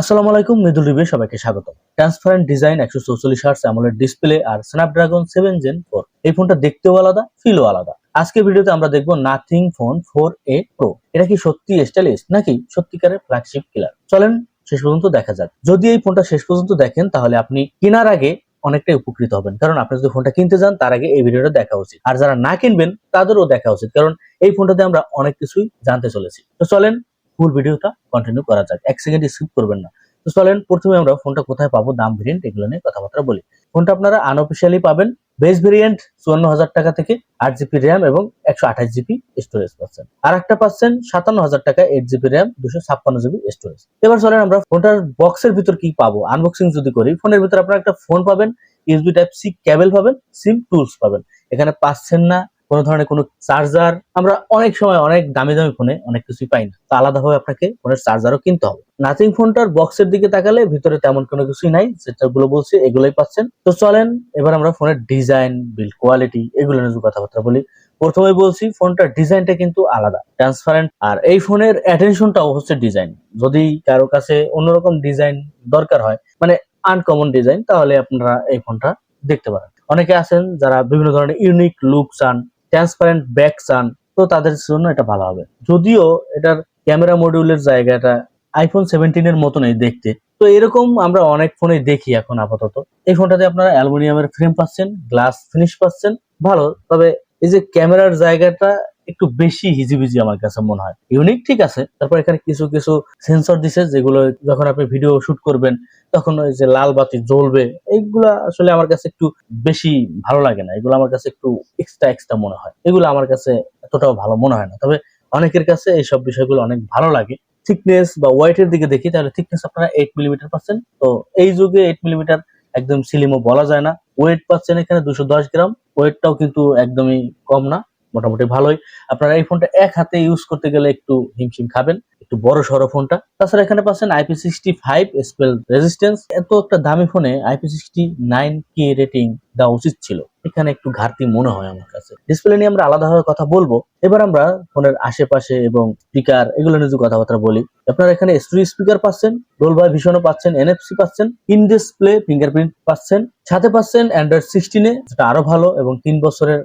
আসসালামু আলাইকুম, মৃদুল রিভিউ সবাইকে স্বাগত। Transparent design 144 hertz AMOLED display আর স্ন্যাপড্রাগন 7 জেন 4। এই ফোনটা দেখতেও আলাদা, ফিলও আলাদা। আজকের ভিডিওতে আমরা দেখব নাথিং ফোন 4A প্রো। এটা কি সত্যি স্টাইলিশ নাকি সত্যিকারের ফ্ল্যাগশিপ কিলার? চলেন শেষ পর্যন্ত দেখা যাক। যদি এই ফোনটা শেষ পর্যন্ত দেখেন তাহলে আপনি কেনার আগে অনেকটাই উপকৃত হবেন, কারণ আপনি যদি ফোনটা কিনতে যান তার আগে এই ভিডিওটা দেখা উচিত। আর যারা না কিনবেন তাদেরও দেখা উচিত, কারণ এই ফোনটাতে আমরা অনেক কিছুই জানতে চলেছি। তো চলেন ফুল ভিডিওটা কন্টিনিউ করা যাক, এক সেকেন্ড স্কিপ করবেন না। তো চলেন প্রথমে আমরা ফোনটা কোথায় পাবো, দাম, ভেরিয়েন্ট এগুলো নিয়ে কথাবার্তা বলি। ফোনটা আপনারা আনঅফিসিয়ালি পাবেন। বেস ভেরিয়েন্ট 54,000 টাকা থেকে 8 জিবি র্যাম এবং 128 জিবি স্টোরেজ পাচ্ছেন। আর একটা পাচ্ছেন 57,000 টাকা 8 জিবি র্যাম 256 জিবি স্টোরেজ। এবার চলেন আমরা ফোনটার বক্সের ভিতর কি পাবো আনবক্সিং যদি করি। ফোনের ভিতর আপনারা একটা ফোন পাবেন, ইউএসবি টাইপ সি কেবল পাবেন, সিম টুলস পাবেন। এখানে পাচ্ছেন না কোনো ধরনের কোনো চার্জার। আমরা অনেক সময় অনেক দামি দামি ফোনে অনেক কিছুই পাই না, তো আলাদাভাবে আপনাকে ফোনের চার্জারও কিনতে হবে। নাথিং ফোনটার বক্সের দিকে তাকালে ভিতরে তেমন কোনো কিছুই নাই, যেটাগুলো বলছি এগুলোই পাচ্ছেন। তো চলেন এবার আমরা ফোনের ডিজাইন, বিল্ড কোয়ালিটি এগুলো নিয়ে কথাবার্তা বলি। প্রথমে বলছি ফোনটার ডিজাইনটা কিন্তু আলাদা, ট্রান্সপারেন্ট। আর এই ফোনের অ্যাটেনশনটাও হচ্ছে ডিজাইন। যদি কারো কাছে অন্যরকম ডিজাইন দরকার হয়, মানে আনকমন ডিজাইন, তাহলে আপনারা এই ফোনটা দেখতে পারেন। অনেকে আছেন যারা বিভিন্ন ধরনের ইউনিক লুক চান, ট্রান্সপারেন্ট ব্যাক চান, তো তাদের জন্য এটা ভালো হবে। যদিও এটার ক্যামেরা মডিউলের জায়গাটা আইফোন 17 এর মতনই দেখতে, তো এরকম আমরা অনেক ফোনে দেখি এখন আপাতত। এই ফোনটাতে আপনারা অ্যালুমিনিয়ামের ফ্রেম পাচ্ছেন, গ্লাস ফিনিশ পাচ্ছেন, ভালো। তবে এই যে ক্যামেরার জায়গাটা একটু বেশি হিজিবিজি আমার কাছে মনে হয়। ইউনিক ঠিক আছে, তারপর এখানে কিছু কিছু সেন্সর দিছে যেগুলো যখন আপনি ভিডিও শুট করবেন তখন ওই যে লাল বাতি জ্বলবে, এইগুলা আসলে আমার কাছে একটু বেশি ভালো লাগে না। এগুলো আমার কাছে একটু এক্সট্রা মনে হয়, এগুলো আমার কাছে এতটাও ভালো মনে হয় না। তবে অনেকের কাছে এইসব বিষয়গুলো অনেক ভালো লাগে। থিকনেস বা ওয়েটের দিকে দেখি, তাহলে থিকনেস আপনারা 8 মিলিমিটার পাচ্ছেন। তো এই যুগে 8 মিলিমিটার একদম সিলিমও বলা যায় না। ওয়েট পাচ্ছেন এখানে 210 গ্রাম, ওয়েটটাও কিন্তু একদমই কম না, মোটামুটি ভালোই। আপনারা এই ফোনটা এক হাতে ইউজ করতে গেলে একটু হিমশিম খাবেন, একটু বড় সড়ো ফোনটা। তাছাড়া এখানে পাচ্ছেন IP65 স্পেল রেজিস্ট্যান্স। এত একটা দামি ফোনে IP69K রেটিং দেওয়া উচিত ছিল, এখানে একটু ঘাটতি মনে হয় আমার কাছে। ডিসপ্লে নিয়ে আমরা আলাদাভাবে কথা বলবো। এবার আমরা ফোনের আশেপাশে এবং স্পিকার এগুলো নিয়ে কথাবার্তা বলি। আপনারা এখানে স্টুডিও স্পিকার পাচ্ছেন, ডোলবাই ভিশনও পাচ্ছেন, NFC পাচ্ছেন, ইন ডিসপ্লে ফিঙ্গারপ্রিন্ট পাচ্ছেন, সাথে পাচ্ছেন অ্যান্ড্রয়েড 16 যেটা আরো ভালো, এবং 3 বছরের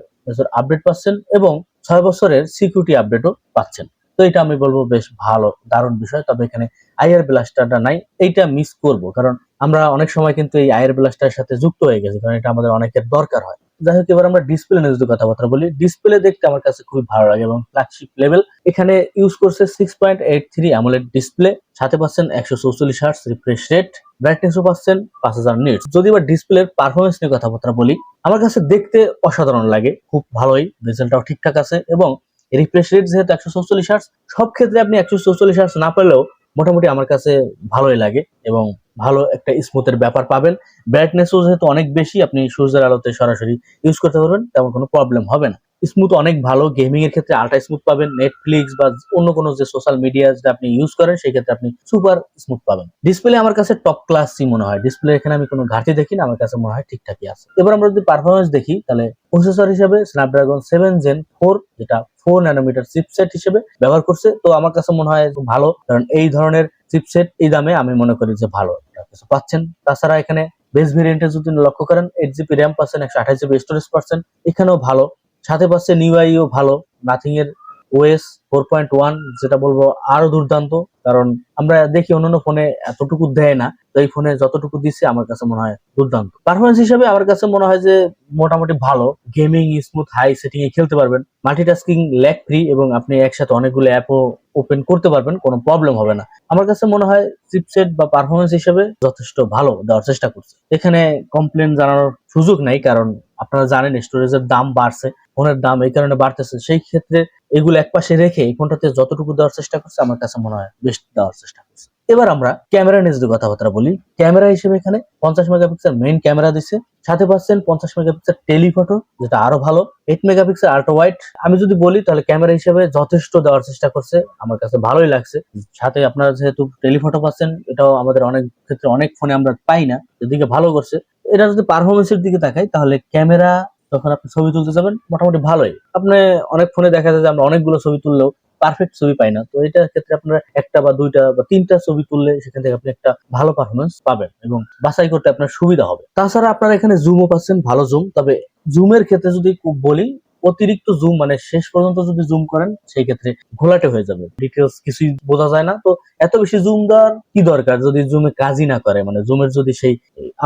আপডেট পাচ্ছেন এবং 6 বছরের সিকিউরিটি আপডেটও পাচ্ছেন। তো এটা আমি বলবো বেশ ভালো, দারুণ বিষয়। তবে এখানে আইআর ব্লাস্টারটা নাই, এইটা মিস করব, কারণ আমরা অনেক সময় কিন্তু এই আইআর ব্লাস্টারের সাথে যুক্ত হয়ে গেছি, কারণ এটা আমাদের অনেকের দরকার হয়। যাই হোক, এবার আমরা ডিসপ্লে নিয়ে যদি কথাবার্তা বলি। ডিসপ্লে দেখতে আমার কাছে খুবই ভালো লাগে এবং ফ্ল্যাগশিপ লেভেল। এখানে ইউজ করছে 6.83 অ্যামোলেড ডিসপ্লে, সাথে পাচ্ছেন 144 হার্টজ রিফ্রেশ রেট, ব্রাইটনেসও পাচ্ছেন 5000 নিটস। যদি এবার ডিসপ্লের পারফরমেন্স নিয়ে কথাবার্তা বলি, আমার কাছে দেখতে অসাধারণ লাগে, খুব ভালোই, রেজাল্টটাও ঠিকঠাক আছে। এবং রিফ্রেশ রেট যেহেতু 144 হার্টজ, সব ক্ষেত্রে আপনি 144 হার্টজ না পেলেও মোটামুটি আমার কাছে ভালোই লাগে এবং ভালো একটা স্মুথের ব্যাপার পাবেন। ব্রাইটনেসও যেহেতু অনেক বেশি, আপনি সূর্যের আলোতে সরাসরি ইউজ করতে পারবেন, তেমন কোনো প্রবলেম হবে না। স্মুথ অনেক ভালো, গেমিং এর ক্ষেত্রে আল্ট্রা স্মুথ পাবেন। নেটফ্লিক্স বা অন্য কোনো যে সোশ্যাল মিডিয়া যেটা আপনি ইউজ করেন সেই ক্ষেত্রে আপনি সুপার স্মুথ পাবেন। ডিসপ্লে আমার কাছে টপ ক্লাসই মনে হয়। ডিসপ্লে এখানে আমি কোনো ঘাটতি দেখি না, আমার কাছে মনে হয় ঠিকঠাকই আছে। এবার আমরা যদি পারফরমেন্স দেখি, তাহলে প্রসেসর হিসেবে স্ন্যাপড্রাগন 7 জেন 4, যেটা 4 ন্যানোমিটার চিপসেট হিসেবে ব্যবহার করছে। তো আমার কাছে মনে হয় ভালো, কারণ এই ধরনের চিপসেট এই দামে আমি মনে করি যে ভালো কিছু পাচ্ছেন। তাছাড়া এখানে বেস ভেরিয়েন্টে যদি লক্ষ্য করেন 8 জিবি র্যাম পাচ্ছেন, 128 জিবি স্টোরেজ পাচ্ছেন, এখানেও ভালো। সাথে পাচ্ছেন ইউআইও ভালো, নাথিং এর ওএস 4.1, যেটা বলবো আরো দুর্দান্ত। কারণ আমরা দেখি অন্যান্য ফোনে এতটুকু দেয় না, তো এই ফোনে যতটুকু দিচ্ছে আমার কাছে মনে হয় দুর্দান্ত। পারফরমেন্স হিসেবে আমার কাছে মনে হয় যে মোটামুটি ভালো। গেমিং স্মুথ হাই সেটিং এ খেলতে পারবেন, মাল্টিটাস্কিং ল্যাগ ফ্রি, এবং আপনি একসাথে অনেকগুলো অ্যাপও ওপেন করতে পারবেন, কোনো প্রবলেম হবে না। আমার কাছে মনে হয় চিপসেট বা পারফরমেন্স হিসেবে যথেষ্ট ভালো দেওয়ার চেষ্টা করছে। এখানে কমপ্লেন জানানোর সুযোগ নাই, কারণ আপনারা জানেন স্টোরেজের দাম বাড়ছে, ফোনের দাম এই কারণে বাড়তেছে। সেই ক্ষেত্রে এগুলো একপাশে রেখে এই ফোনটাতে যতটুকু দেওয়ার চেষ্টা করছে আমার কাছে মনে হয় বেস্ট দেওয়ার চেষ্টা করছে। এবার আমরা ক্যামেরা নিয়ে যদি কথাবার্তা বলি, ক্যামেরা হিসেবে এখানে 50 মেগাপিক্সেল মেইন ক্যামেরা দিচ্ছে, সাথে পাচ্ছেন 50 মেগাপিক্সেল টেলিফটো, যেটা আরো ভালো, 8 মেগাপিক্সেল আল্ট্রা ওয়াইড। আমি যদি বলি তাহলে ক্যামেরা হিসেবে যথেষ্ট দেওয়ার চেষ্টা করছে, আমার কাছে ভালোই লাগছে। সাথে আপনারা যেহেতু টেলিফটো পাচ্ছেন, এটাও আমাদের অনেক ক্ষেত্রে অনেক ফোনে আমরা পাই না, এদিকে ভালো করছে। এটা যদি পারফরমেন্সের দিকে তাকাই, তাহলে ক্যামেরা যখন আপনি ছবি তুলতে যাবেন মোটামুটি ভালোই। আপনি অনেক ফোনে দেখা যায় যে আমরা অনেকগুলো ছবি তুললেও পারফেক্ট ছবি পাই না। তো এটার ক্ষেত্রে আপনারা একটা বা দুইটা বা তিনটা ছবি তুললে সেখান থেকে আপনি একটা ভালো পারফরমেন্স পাবেন এবং বাছাই করতে আপনার সুবিধা হবে। তাছাড়া আপনারা এখানে জুমও পাচ্ছেন, ভালো জুম। তবে জুমের ক্ষেত্রে যদি বলি, অতিরিক্ত জুম মানে শেষ পর্যন্ত যদি জুম করেন সেই ক্ষেত্রে ঘোলাটে হয়ে যাবে, ডিটেলস কিছুই বোঝা যায় না। তো এত বেশি জুম দেওয়ার কি দরকার যদি জুমে কাজই না করে, মানে জুমের যদি সেই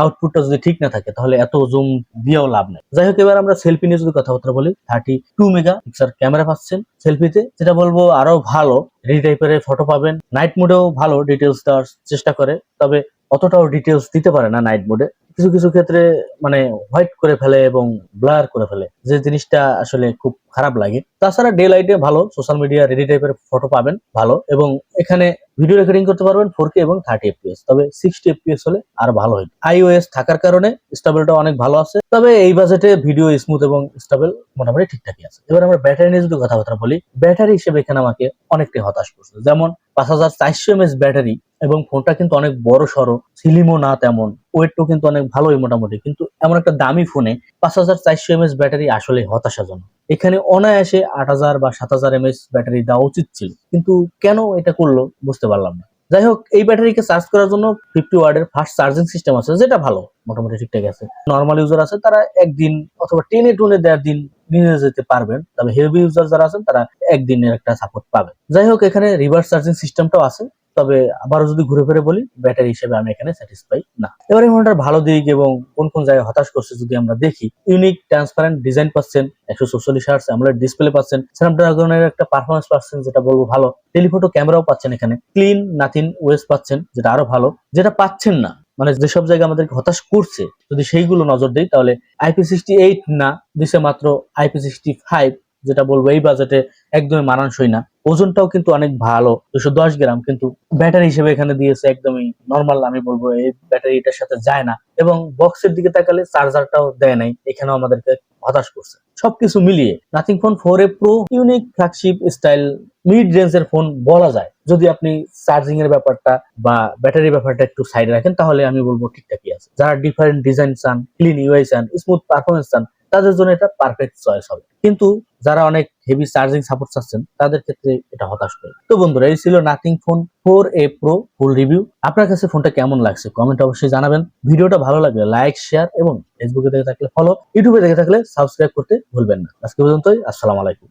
আউটপুটটা যদি ঠিক না থাকে তাহলে এত জুম দিয়েও লাভ নাই। যাই হোক, এবার আমরা সেলফি নিয়ে যদি কথাবার্তা বলি, 32 মেগাপিক্সেল ক্যামেরা পাচ্ছেন সেলফিতে, যেটা বলবো আরো ভালো। রেডি টাইপের ফটো পাবেন, নাইট মোডেও ভালো ডিটেলস দেওয়ার চেষ্টা করে, তবে অতটাও ডিটেলস দিতে পারে না নাইট মোডে। কিছু কিছু ক্ষেত্রে মানে হোয়াইট করে ফেলে এবং ব্লার করে ফেলে, যে জিনিসটা আসলে খুব খারাপ লাগে। তাছাড়া ডে লাইটে ভালো, সোশ্যাল মিডিয়া রেডি টাইপের ফটো পাবেন ভালো, এবং এখানে ভিডিও রেকর্ডিং করতে পারবেন 4K এবং 30 fps, তবে 60 fps হলে আর ভালো হয়। iOS থাকার কারণে স্টেবলটা অনেক ভালো আছে, তবে এই বাজেটে ভিডিও স্মুথ এবং স্টেবল মোটামুটি ঠিকঠাকই আছে। এবার আমরা ব্যাটারি নিয়ে যদি কথাবার্তা বলি, ব্যাটারি হিসেবে এখানে আমাকে অনেকটাই হতাশ করছে। যেমন 5400 mAh ব্যাটারি, এবং ফোনটা কিন্তু অনেক বড় সড়ো, স্লিমও না তেমন, ওয়েটও কিন্তু অনেক ভালোই মোটামুটি, কিন্তু এমন একটা দামি ফোনে 5400 mAh ব্যাটারি আসলে হতাশাজনক। এখানে অনায়াসে 8000 বা 7000 mAh ব্যাটারি দেওয়া উচিত ছিল, কিন্তু কেন এটা করলো বুঝতে পারলাম না। যাই হোক, এই ব্যাটারিকে চার্জ করার জন্য 50 ওয়াটের ফাস্ট চার্জিং সিস্টেম আছে, যেটা ভালো, মোটামুটি ঠিকঠাক আছে। নর্মাল ইউজার আছে তারা একদিন অথবা টেনে টুনে 1.5 দিন নিয়ে যেতে পারবেন, তবে হেভি ইউজার যারা আছেন তারা একদিনের একটা সাপোর্ট পাবেন। যাই হোক, এখানে রিভার্স চার্জিং সিস্টেমটাও আছে, তবে আবারও যদি ঘুরে ফিরে বলি, ব্যাটারি হিসেবে আমি এখানে স্যাটিসফাই না। এবার এই ফোনটার ভালো দিক এবং কোন কোন জায়গায় হতাশ করছে যদি আমরা দেখি, ইউনিক ট্রান্সপারেন্ট ডিজাইন পাচ্ছেন, 144 Hz অ্যামোলেড ডিসপ্লে পাচ্ছেন, স্ন্যাপড্রাগনের একটা পারফরমেন্স পাচ্ছেন যেটা বলবো ভালো, টেলিফটো ক্যামেরাও পাচ্ছেন, এখানে ক্লিন নাথিং ওয়েস পাচ্ছেন যেটা আরো ভালো। যেটা পাচ্ছেন না, মানে যেসব জায়গায় আমাদেরকে হতাশ করছে, যদি সেইগুলো নজর দেই তাহলে IP68 না, দিছে মাত্র IP65, যেটা বলবো এই বাজেটে একদমই মানানসই না। ওজনটাও কিন্তু অনেক ভালো, 210 গ্রাম, কিন্তু ব্যাটারি হিসেবে এখানে দিয়েছে একদমই নর্মাল, আমি বলবো এই ব্যাটারি এটার সাথে যায় না। এবং বক্সের দিকে তাকালে চার্জারটাও দেয় নাই, এখানেও আমাদেরকে হতাশ করছে। সবকিছু মিলিয়ে nothing phone 4A pro unique flagship style mid রেঞ্জের ফোন বলা যায়। যদি আপনি চার্জিং এর ব্যাপারটা বা ব্যাটারি ব্যাপারটা একটু সাইডে রাখেন তাহলে আমি বলবো ঠিকঠাকই আছে। যারা ডিফারেন্ট ডিজাইন চান, ক্লিন ইউআই চান, স্মুথ পারফরমেন্স চান, তাদের জন্য এটা পারফেক্ট চয়েস হবে। কিন্তু যারা অনেক হেভি চার্জিং সাপোর্ট চাচ্ছেন তাদের ক্ষেত্রে এটা হতাশ করে। তো বন্ধুরা, এই ছিল নাথিং ফোন 4A প্রো ফুল রিভিউ। আপনার কাছে ফোনটা কেমন লাগছে কমেন্ট অবশ্যই জানাবেন। ভিডিওটা ভালো লাগলে লাইক, শেয়ার এবং ফেসবুকে দেখে থাকলে ফলো, ইউটিউবে দেখে থাকলে সাবস্ক্রাইব করতে ভুলবেন না। আজকে পর্যন্তই, আসসালামু আলাইকুম।